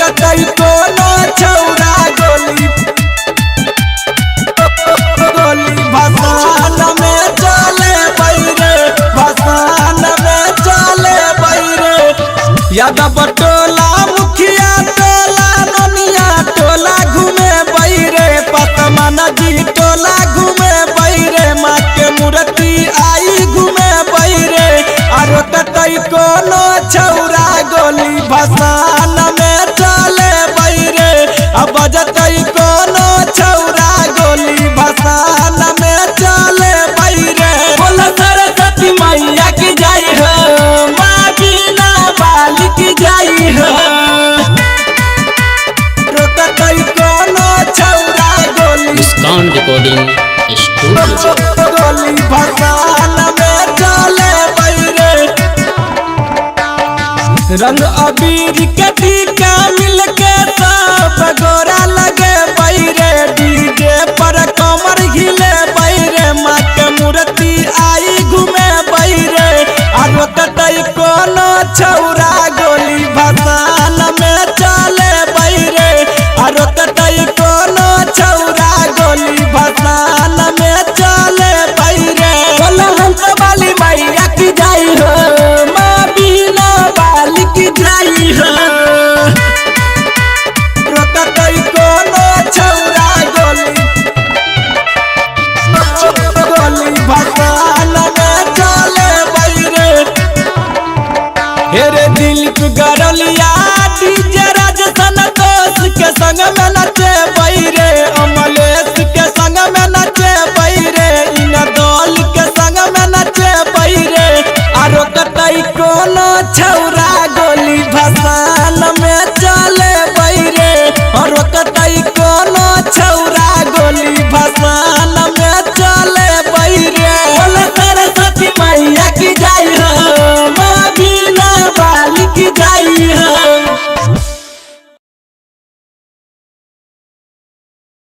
रोकतई कोनो छौरा गोली भसान में चले बैरे भसान में चले बैरे यादव टोला मुखिया टोला ननिया टोला घूमे बैरे पतमन जी टोला घूमे बैरे माँ के मूर्ति आई घूमे बैरे रोकतई कोनो छौरा गोली भसान में चले बैरे अब बजतई कोनो छौरा गोली भसान में चले बैरे बोला सरस्वती मैया की जाई हो माँ बिना बाली की जाई हो रोकतई कोनो छौरा गोली मुस्कान रिकॉर्डिंग स्टूडियो गोली भसान में चले बैरे रंग अबीर के टीका